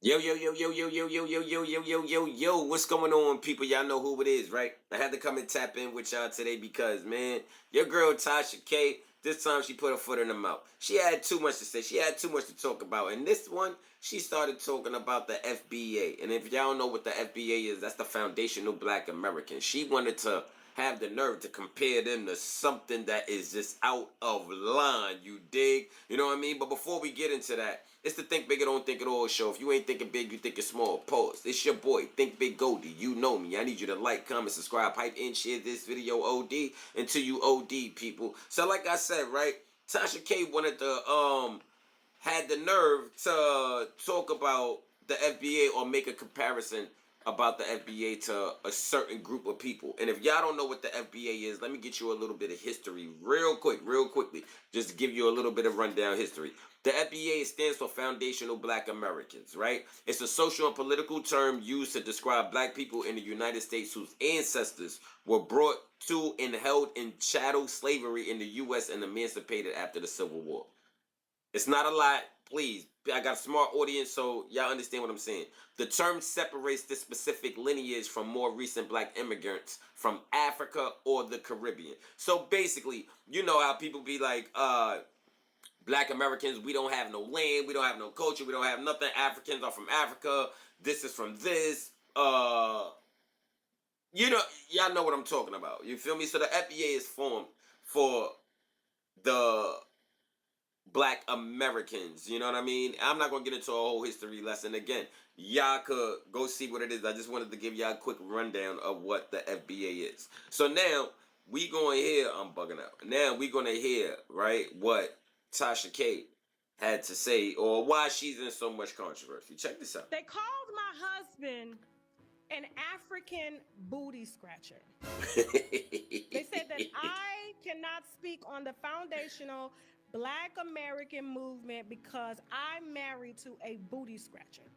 Yo, yo, yo, yo, yo, yo, yo, yo, yo, yo, yo, yo, yo, what's going on, people? Y'all know who it is, right? I had to come and tap in with y'all today because, man, your girl Tasha K, this time she put her foot in her mouth. She had too much to say. She had too much to talk about. And this one, she started talking about the FBA. And if y'all don't know what the FBA is, that's the Foundational Black Americans. She wanted to have the nerve to compare them to something that is just out of line, you dig? You know what I mean? But before we get into that, it's the Think Big or Don't Think At All show. If you ain't thinking big, you thinking small. Pause. It's your boy, Thinkbiggoldie. You know me. I need you to like, comment, subscribe, hype, and share this video OD until you OD, people. So like I said, right, Tasha K wanted to had the nerve to talk about the FBA or make a comparison about the FBA to a certain group of people. And if y'all don't know what the FBA is, let me get you a little bit of history real quickly, just to give you a little bit of rundown history. The FBA stands for Foundational Black Americans, right? It's a social and political term used to describe black people in the United States whose ancestors were brought to and held in chattel slavery in the U.S. and emancipated after the Civil War. It's not a lot, please. I got a smart audience, so y'all understand what I'm saying. The term separates this specific lineage from more recent black immigrants from Africa or the Caribbean. So basically, you know how people be like, black Americans, we don't have no land, we don't have no culture, we don't have nothing. Africans are from Africa. This is from this. You know, y'all know what I'm talking about. You feel me? So the FBA is formed for the black Americans. You know what I mean? I'm not gonna get into a whole history lesson again. Y'all could go see what it is. I just wanted to give y'all a quick rundown of what the FBA is. So now we gonna hear. I'm bugging out. Now we gonna hear right what Tasha K had to say or why she's in so much controversy. Check this out. They called my husband an African booty scratcher. They said that I cannot speak on the foundational Black American movement because I'm married to a booty scratcher.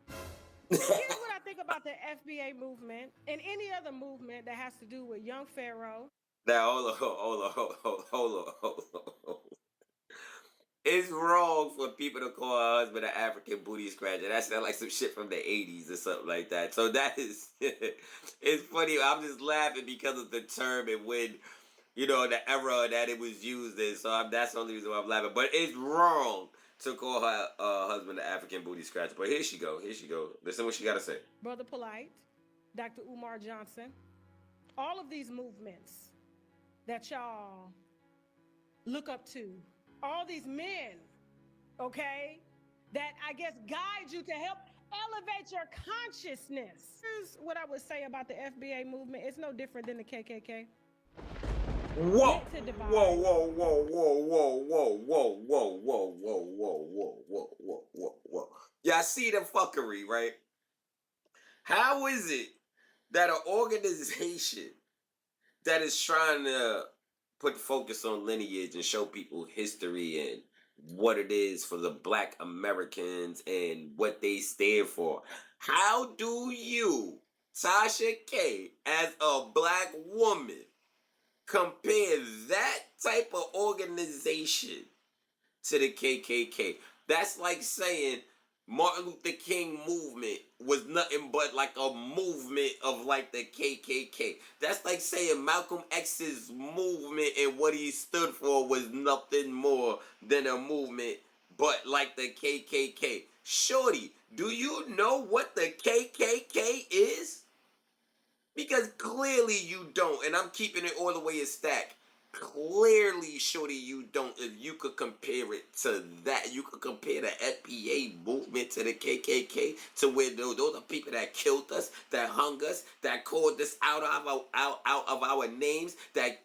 Here's what I think about the FBA movement and any other movement that has to do with young Pharaoh. Now hold on. It's wrong for people to call a husband an African booty scratcher. That sounds like some shit from the 80s or something like that. So that is, it's funny. I'm just laughing because of the term and when, you know, the era that it was used in. So that's the only reason why I'm laughing. But it's wrong to call her husband an African booty scratcher. But here she go. Here she go. Listen what she got to say. Brother Polite, Dr. Umar Johnson, all of these movements that y'all look up to, all these men, okay, that I guess guide you to help elevate your consciousness. Here's what I would say about the FBA movement. It's no different than the KKK. Whoa, Meant to divide. whoa. Y'all see the fuckery, right? How is it that an organization that is trying to put focus on lineage and show people history and what it is for the black Americans and what they stand for, how do you, Tasha K, as a black woman, compare that type of organization to the KKK? That's like saying Martin Luther King movement was nothing but like a movement of like the KKK. That's like saying Malcolm X's movement and what he stood for was nothing more than a movement but like the KKK. Shorty, do you know what the KKK is? Because clearly you don't, and I'm keeping it all the way a stack. Clearly, shorty, you don't. If you could compare it to that, you could compare the FBA movement to the KKK, to where those are people that killed us, that hung us, that called us out of our names, that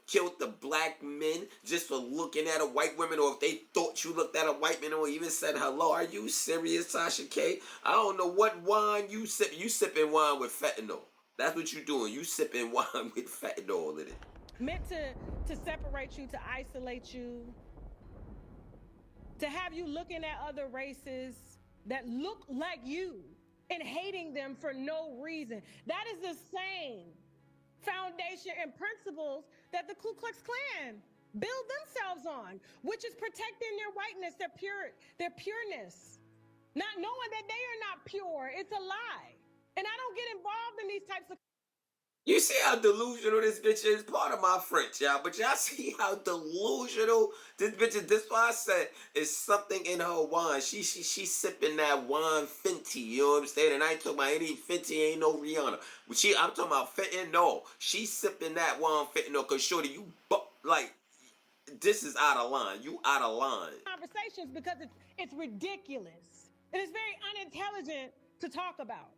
killed the black men just for looking at a white woman, or if they thought you looked at a white man or even said hello. Are you serious, Tasha K? I don't know what wine you sip. You sipping wine with fentanyl. That's what you doing. You sipping wine with fentanyl in it. Meant to separate you, to isolate you, to have you looking at other races that look like you and hating them for no reason. That is the same foundation and principles that the Ku Klux Klan build themselves on, which is protecting their whiteness, their pureness, not knowing that they are not pure. It's a lie. And I don't get involved in these types of. You see how delusional this bitch is? Part of my French, y'all. But y'all see how delusional this bitch is? This why I said it's something in her wine. She sipping that wine Fenty. You know what I'm saying? And I ain't talking about any Fenty, ain't no Rihanna. But I'm talking about fentanyl. She sipping that wine fentanyl. Cause shorty, you like this is out of line. You out of line. Conversations because it's ridiculous. And it's very unintelligent to talk about.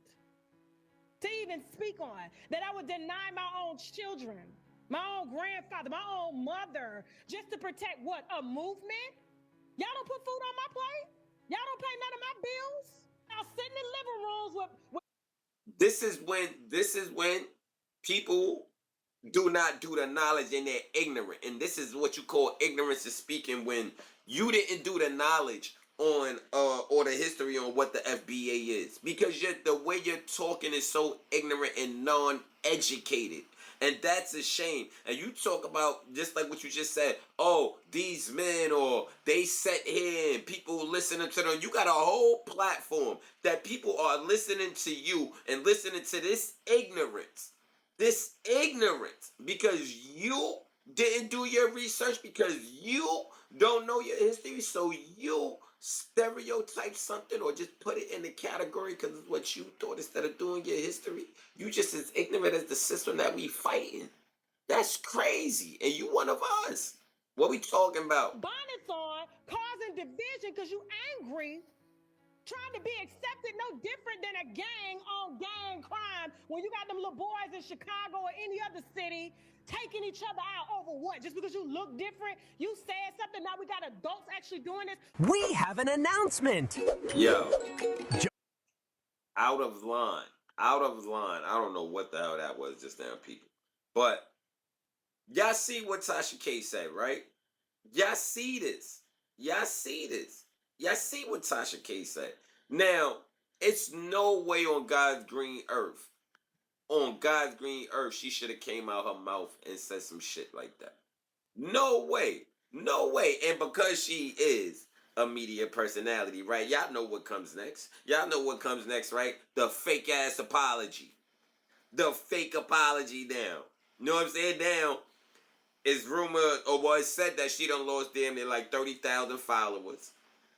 To even speak on, that I would deny my own children, my own grandfather, my own mother, just to protect what? A movement? Y'all don't put food on my plate? Y'all don't pay none of my bills? Y'all sitting in living rooms with This is when people do not do the knowledge and they're ignorant. And this is what you call ignorance of speaking, when you didn't do the knowledge on or the history on what the FBA is, because the way you're talking is so ignorant and non-educated, and that's a shame. And you talk about just like what you just said, oh, these men, or they sat here and people listening to them. You got a whole platform that people are listening to you and listening to this ignorance because you didn't do your research, because you don't know your history, so you stereotype something or just put it in the category because it's what you thought instead of doing your history. You just as ignorant as the system that we fighting. That's crazy, and you one of us. What we talking about? bonnets on, causing division because you angry, trying to be accepted, no different than a gang on gang crime when you got them little boys in Chicago or any other city taking each other out over what? Just because you look different, you said something, now we got adults actually doing this. We have an announcement. Yo. Out of line. Out of line. I don't know what the hell that was just now, people. But y'all see what Tasha Ks said, right? Y'all see this. Y'all see this. Y'all see what Tasha Ks said. Now, it's no way on God's green earth. On God's green earth, she should have came out her mouth and said some shit like that. No way. No way. And because she is a media personality, right? Y'all know what comes next. Y'all know what comes next, right? The fake ass apology. The fake apology now. You know what I'm saying? Now, it's rumored, or well, it's said that she done lost damn near like 30,000 followers.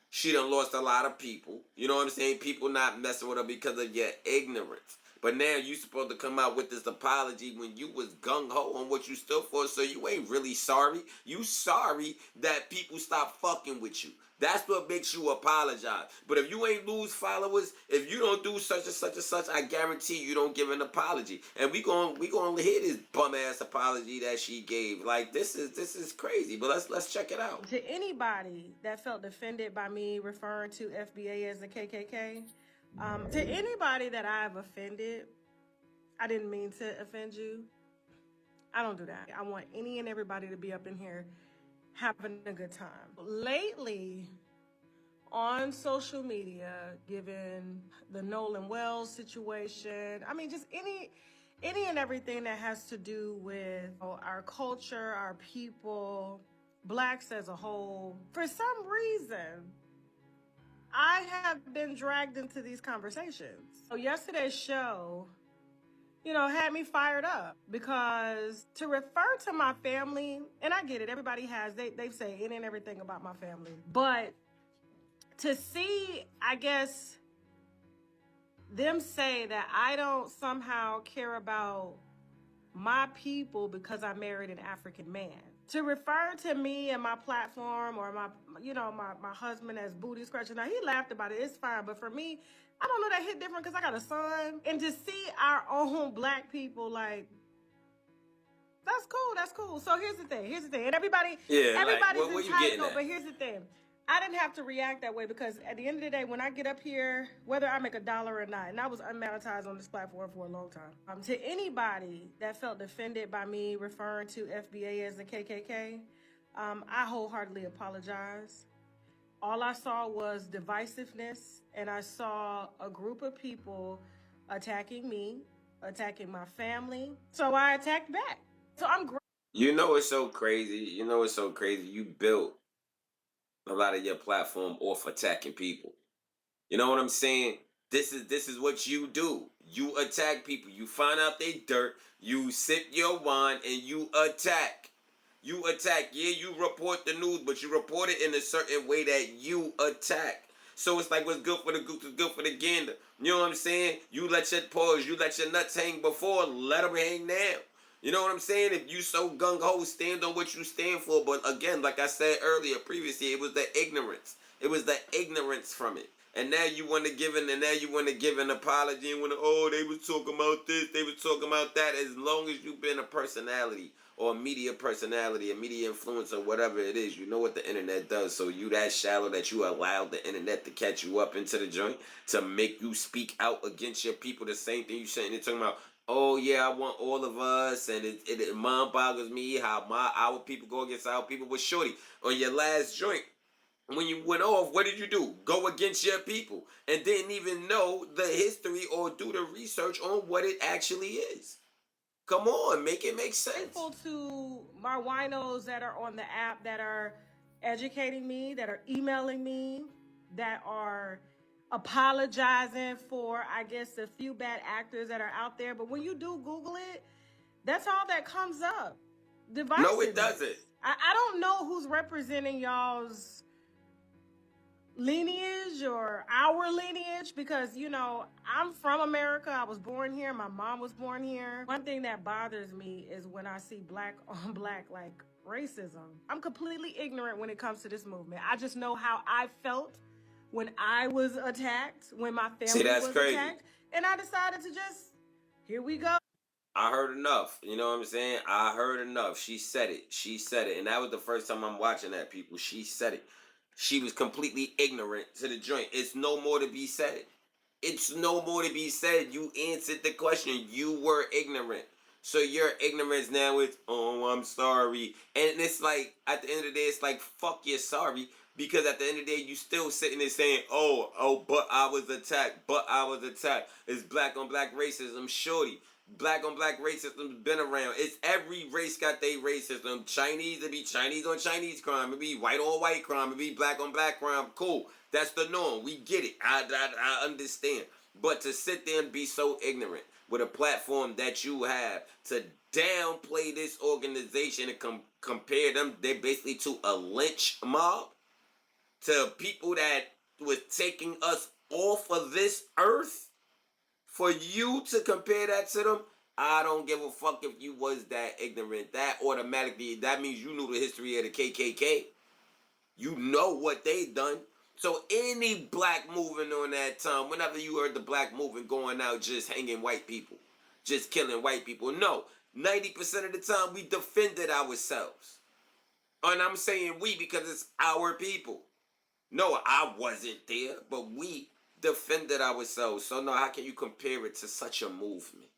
She done lost a lot of people. You know what I'm saying? People not messing with her because of your ignorance. But now you supposed to come out with this apology when you was gung-ho on what you stood for, so you ain't really sorry. You sorry that people stop fucking with you. That's what makes you apologize. But if you ain't lose followers, if you don't do such and such and such, I guarantee you don't give an apology. And we gonna hear this bum ass apology that she gave. Like this is crazy. But let's check it out. To anybody that felt offended by me referring to FBA as the KKK, to anybody that I've offended, I didn't mean to offend you. I don't do that. I want any and everybody to be up in here having a good time. Lately, on social media, given the Nolan Wells situation, I mean, just any and everything that has to do with our culture, our people, blacks as a whole, for some reason, I have been dragged into these conversations. So yesterday's show, had me fired up because to refer to my family, and I get it, everybody has, they say any and everything about my family, but to see, I guess, them say that I don't somehow care about my people because I married an African man. To refer to me and my platform or my husband as booty scratcher. Now, he laughed about it. It's fine. But for me, I don't know, that hit different because I got a son. And to see our own black people, like, that's cool. That's cool. So here's the thing. And everybody's entitled. But here's the thing. I didn't have to react that way because at the end of the day, when I get up here, whether I make $1 or not, and I was unmonetized on this platform for a long time. To anybody that felt offended by me referring to FBA as the KKK, I wholeheartedly apologize. All I saw was divisiveness, and I saw a group of people attacking me, attacking my family. So I attacked back. So I'm great. You know it's so crazy. You built a lot of your platform off attacking people. You know what I'm saying? This is what you do. You attack people. You find out they dirt. You sip your wine and you attack. You attack. Yeah, you report the news, but you report it in a certain way that you attack. So it's like what's good for the goose is good for the gander. You know what I'm saying? You let your paws, you let your nuts hang before, let them hang now. You know what I'm saying? If you so gung ho, stand on what you stand for. But again, like I said earlier, previously, it was the ignorance. It was the ignorance from it. And now you want to give an apology and want to, oh, they was talking about this, they was talking about that. As long as you've been a personality or a media personality, a media influencer, whatever it is, you know what the internet does. So you that shallow that you allowed the internet to catch you up into the joint to make you speak out against your people. The same thing you saying. They're talking about, oh yeah, I want all of us, and it mind boggles me how our people go against our people. But shorty, on your last joint, when you went off, what did you do? Go against your people and didn't even know the history or do the research on what it actually is. Come on, make it make sense. Grateful to my winos that are on the app that are educating me, that are emailing me, that are apologizing for, I guess, the few bad actors that are out there. But when you do Google it, that's all that comes up. Divisiveness. No, it doesn't. I don't know who's representing y'all's lineage or our lineage, because you know I'm from America. I was born here. My mom was born here. One thing that bothers me is when I see black on black like racism. I'm completely ignorant when it comes to this movement. I just know how I felt when I was attacked, when my family was crazy. attacked, and I decided to just, here we go. I heard enough. You know what I'm saying? I heard enough. She said it. She said it. And that was the first time I'm watching that, people. She said it. She was completely ignorant to the joint. It's no more to be said. It's no more to be said. You answered the question. You were ignorant. So your ignorance now is, oh, I'm sorry. And it's like, at the end of the day, it's like, fuck, you're sorry. Because at the end of the day, you still sitting there saying, but I was attacked. It's black on black racism, shorty. Black on black racism's been around. It's every race got their racism. Chinese, it be Chinese on Chinese crime. It be white on white crime. It be black on black crime. Cool. That's the norm. We get it. I understand. But to sit there and be so ignorant with a platform that you have to downplay this organization and compare them, they're basically to a lynch mob, to people that was taking us off of this earth. For you to compare that to them, I don't give a fuck if you was that ignorant. That automatically, that means you knew the history of the KKK. You know what they done. So any black movement on that time, whenever you heard the black movement going out just hanging white people, just killing white people, no. 90% of the time we defended ourselves. And I'm saying we because it's our people. No, I wasn't there, but we defended ourselves. So no, how can you compare it to such a movement?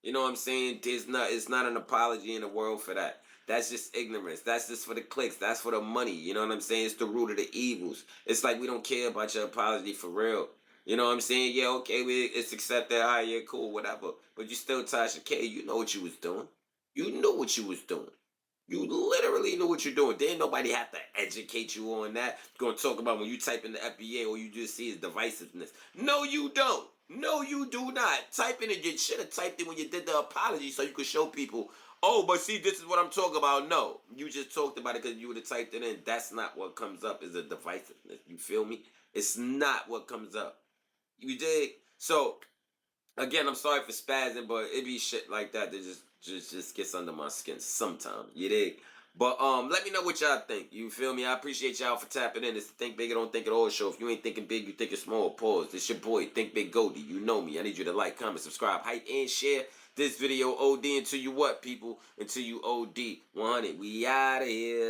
You know what I'm saying? It's not an apology in the world for that. That's just ignorance. That's just for the clicks. That's for the money. You know what I'm saying? It's the root of the evils. It's like we don't care about your apology for real. You know what I'm saying? Yeah, okay, it's accepted. All right, yeah, cool, whatever. But you still Tasha K. You know what you was doing. You knew what you was doing. You literally know what you're doing. Didn't nobody have to educate you on that. Going to talk about when you type in the FBA or you just see is divisiveness. No, you don't. No, you do not. Typing it, you should have typed it when you did the apology so you could show people, oh, but see, this is what I'm talking about. No, you just talked about it because you would have typed it in. That's not what comes up is a divisiveness. You feel me? It's not what comes up. You dig? So, again, I'm sorry for spazzing, but it be shit like that that just gets under my skin sometimes. You dig? But let me know what y'all think. You feel me? I appreciate y'all for tapping in. It's the Think Big or Don't Think At All show. If you ain't thinking big, you thinking small. Pause. This your boy, Thinkbiggoldie. You know me. I need you to like, comment, subscribe, hype, and share this video OD until you what, people? Until you OD 100. We out of here.